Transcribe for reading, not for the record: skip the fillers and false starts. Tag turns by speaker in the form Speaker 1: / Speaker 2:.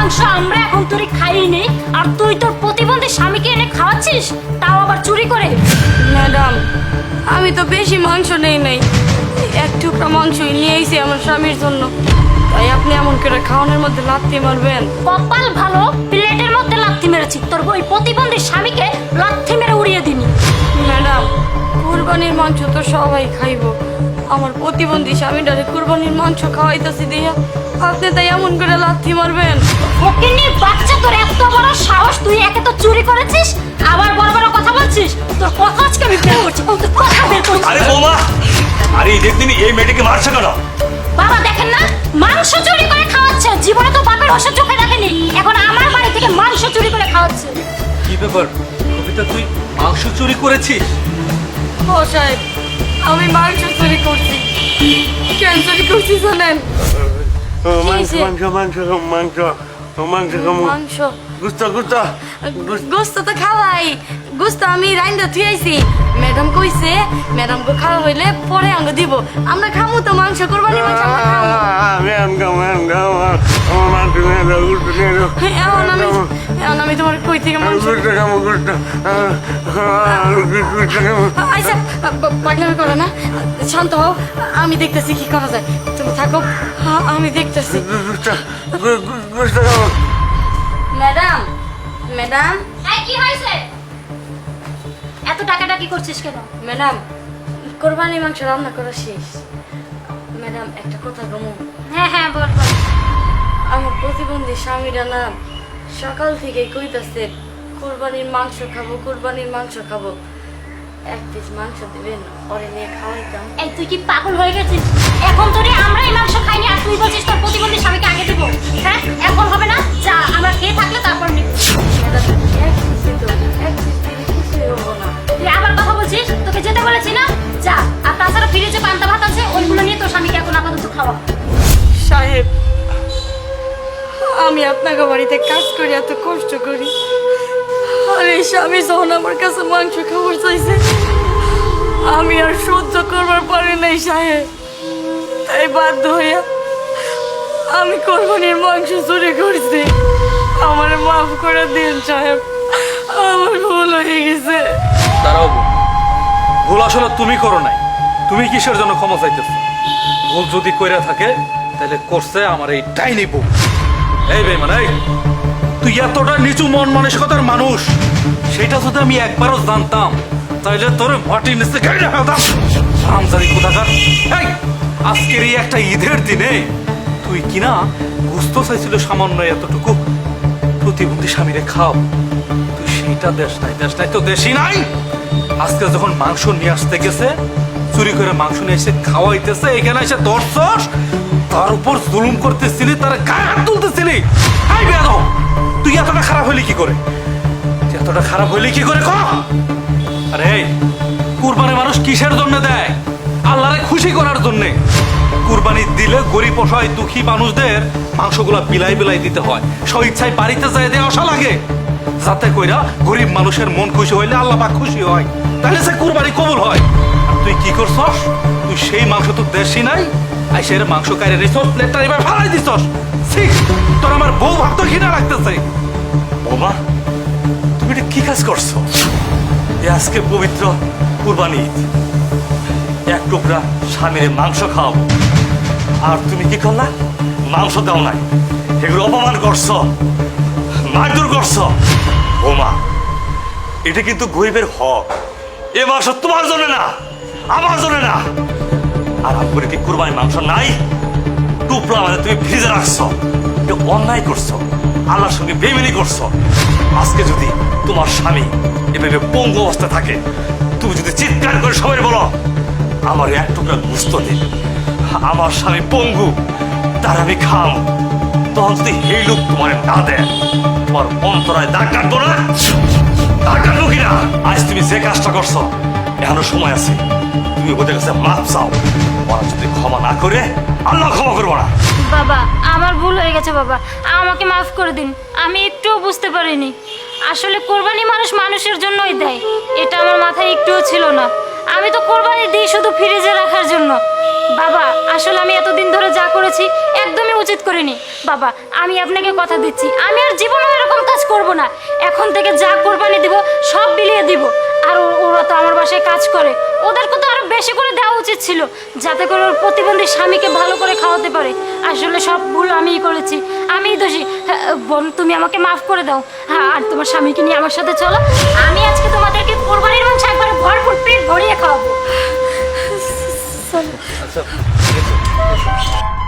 Speaker 1: মাংস আমরা এখন তোরে খাইনি, আর তুই তোর প্রতিবন্ধী স্বামীকে এনে খাওয়াচ্ছিস, তাও আবার চুরি করে।
Speaker 2: ম্যাডাম, আমি তো বেশি মাংস নেই নাই, এক টুকরা মাংসই নিয়ে এসেছি আমার স্বামীর জন্য। তাই আপনি এমন করে খাওয়ানোর মধ্যে লাথি মারবেন?
Speaker 1: কপাল ভালো প্লেটের মধ্যে লাথি মেরেছি, তোর ওই প্রতিবন্ধী স্বামীকে লাথি মেরে উড়িয়ে দিনি।
Speaker 2: ম্যাডাম, কুরবানির মাংস তো সবাই খাইবো, আমার প্রতিবন্ধী স্বামীটারে কুরবানির মাংস খাওয়াইতেছি দিয়া আপনি তাই এমন করে লাথি মারবেন?
Speaker 1: ফকিন্নির বাচ্চা, তোর এত বড় সাহস! তুই একে তো চুরি করেছিস, আবার বড় বড় কথা বলছিস। তোর কথা আজকে আমি বের করছি, তোর কথা বের করছি।
Speaker 3: আরে বৌমা, আরে দেখদিন এই মেয়েটাকে মারছে কেন?
Speaker 1: বাবা দেখেন না, মাংস চুরি করে খাওয়াচ্ছে। জীবনে তো বাপের ওষুধ চোখে দেখেনি, এখন আমার বাড়ি থেকে মাংস চুরি করে খাওয়াচ্ছে।
Speaker 4: কি ব্যাপার কবিতা, তুই মাংস চুরি করেছিস?
Speaker 2: ও সাহেব, আমি মাংস চুরি করছি। কেন চুরি করছি জানেন?
Speaker 5: মাংস মাংস মাংস মাংস মাংস
Speaker 2: মাংস
Speaker 5: গুস্ত
Speaker 2: গোস্ত তো খাওয়াই, গোস্ত আমি রাইন্দা থুইছি। ম্যাডাম কইছে ম্যাডাম গো খাওয়া হইলে পরে আঙ্গ দিব, আমরা খামু তো মাংস, কুরবানি মাংস আমরা খামু। এখন আমি তোমার কই থেকে মাংস? আচ্ছা পাগলামি করো না, শান্ত হও, আমি দেখতেছি কি করা যায়। তুমি থাকো, আমি দেখতেছি। ম্যাডাম, ম্যাডাম,
Speaker 1: এই কি হয়েছে? এত টাকাটা কি করছিস কেন?
Speaker 2: ম্যাডাম, কোরবানি মাংস রান্না করা শেষ। ম্যাডাম একটা কথা গমু,
Speaker 1: হ্যাঁ হ্যাঁ বল বল।
Speaker 2: আমার প্রতিবন্ধী স্বামীরা না সকাল থেকে কইতাছে কোরবানির মাংস খাবো, কোরবানির মাংস খাবো। এক পিস মাংস দিবেন, পরে নিয়ে খাওয়াইতাম।
Speaker 1: এই তুই কি পাগল হয়ে গেছিস? এখন তোরে আমরাই মাংস খাইনি, আর তুই বলছিস তোর প্রতিবন্ধী স্বামীকে আগে দেবো? হ্যাঁ, এখন হবে না, যা আমরা খেয়ে থাকলে তারপর নিব।
Speaker 2: ম্যাডাম এক পিসই তো, এক পিস দিলে কিছুই হবো না।
Speaker 1: তুই আবার কথা বলছিস? তোকে যেতে বলেছি না, যা। আর তাছাড়া ফ্রিজে পান্তা ভাত আছে, ওইগুলো নিয়ে তোর স্বামীকে এখন আপাতত খাওয়া।
Speaker 2: সাহেব, আমি আপনাকে বাড়িতে কাজ করি, এত কষ্ট করি, আর এই স্বামী যখন আমার কাছে মাংস খাবার চাইছে, আমি আর সহ্য করবার পারি নাই সাহেব। তাই বাধ্য হইয়া আমি কোরবানির মাংস চুরি করছি। আমার মাফ করে দিন সাহেব, আমার ভুল হয়ে গেছে।
Speaker 4: দাঁড়াও বোন, ভুল আসলে তুমি করো নাই। তুমি কিসের জন্য ক্ষমা চাইতেছো? ভুল যদি কইরা থাকে তাহলে করছে আমার এই ডাইনি বউ। এই বেঈমান, এই তুই এতটা নিচু মন মানসিকতার মানুষ, সেটা যদি আমি একবারও জানতাম তাহলে তোর মাটির নিচে গাড়ি ফেলতাম। হারামজাদি কোথাকার! এই আজকের এই একটা ঈদের দিনে তুই কিনা গুস্ত চাইছিল সামান্য এতটুকু, প্রতিবন্ধী স্বামীরে খাও, তুই সেইটা দেশ নাই তো দেশই নাই। আজকে যখন মাংস নিয়ে আসতে গেছে, চুরি করে মাংস নিয়ে এসে খাওয়াইতেছে, এখানে এসে দর্শস তার উপর জুলুম করতেছিলি, তার গায়ে হাত তুলতেছিলি। আই বেয়াদব, তুই এতটা খারাপ হইলি কি করে? তুই এতটা খারাপ হইলি কি করে কর? আরে কুরবানি মানুষ কিসের জন্য দেয়? আল্লাহরে খুশি করার জন্যে। কুরবানি দিলে গরিব অসহায় দুঃখী মানুষদের মাংসগুলা বিলাই বিলাই দিতে হয়, স্বইচ্ছায় বাড়িতে যায় দেয় আসা লাগে, যাতে কইরা গরিব মানুষের মন খুশি হইলে আল্লাহ পাক খুশি হয়, তাহলে সে কুরবানি কবুল হয়। আর তুই কি করছস? তুই সেই মাংস তো দেশি নাই, আইসের মাংস কাইরে নিছস, প্লেটটা এবার ফালাই দিছস। ছি, তোর আমার বউ ভাত ঘৃণা লাগতেছে।
Speaker 3: বৌমা, তুমি এটা কি কাজ করছো? এ আজকে পবিত্র কুরবানি ঈদ, এক টুকরা স্বামীর মাংস খাও, আর তুমি কি করলা? মাংস দাও নাই, এগুলো অপমান করছো, মারধর করছো। বৌমা, এটা কিন্তু গরিবের হক। এ মাংস তোমার জন্য না, আমার জন্য না। আর আপনার কি কুরবানির মাংস নাই? টুকরা মানে তুমি ফ্রিজে রাখছো, এটা অন্যায় করছো, আল্লাহর সঙ্গে বেইমানি করছো। আজকে যদি তোমার স্বামী এভাবে পঙ্গু অবস্থায় থাকে, তুমি যদি চিৎকার করে সবাই বলো আমার এক টুকরা গুস্ত দিন, আমার স্বামী পঙ্গু, তার আমি খাম, তখন যদি এই লোক তোমার না দেয়, তোমার অন্তরায় দাগ কাটবো না? দাগ কাটবো কিনা? আজ তুমি যে কাজটা করছো, এখনো সময় আছে, তুমি ওদের কাছে মাপ চাও। ওরা যদি ক্ষমা না করে, আল্লাহ ক্ষমা করবো না।
Speaker 1: বাবা, আমার ভুল হয়ে গেছে বাবা, আমাকে মাফ করে দিন। আমি একটুও বুঝতে পারিনি, আসলে কোরবানি মানুষ মানুষের জন্যই দেয়, এটা আমার মাথায় একটুও ছিল না। আমি তো কোরবানি দিই শুধু ফ্রিজে রাখার জন্য। বাবা আসলে আমি এতদিন ধরে যা করেছি একদমই উচিত করিনি। বাবা আমি আপনাকে কথা দিচ্ছি, আমি আর জীবনে এরকম কাজ করব না। এখন থেকে যা কোরবানি দিব সব বিলিয়ে দিব। আর ওরা তো আমার বাসায় কাজ করে, ওদেরকে তো আরো বেশি করে দেওয়া উচিত ছিল, যাতে করে ওর প্রতিবন্ধী স্বামীকে ভালো করে খাওয়াতে পারে। আসলে সব ভুল আমিই করেছি, আমিই দোষী। বোন তুমি আমাকে মাফ করে দাও। হ্যাঁ, আর তোমার স্বামীকে নিয়ে আমার সাথে চলো। আমি আজকে তোমাদেরকে কোরবানির মাংস একবারে ভরপুর পেট ভরিয়ে খাওয়াবো।
Speaker 4: আচ্ছা ঠিক আছে, এসো।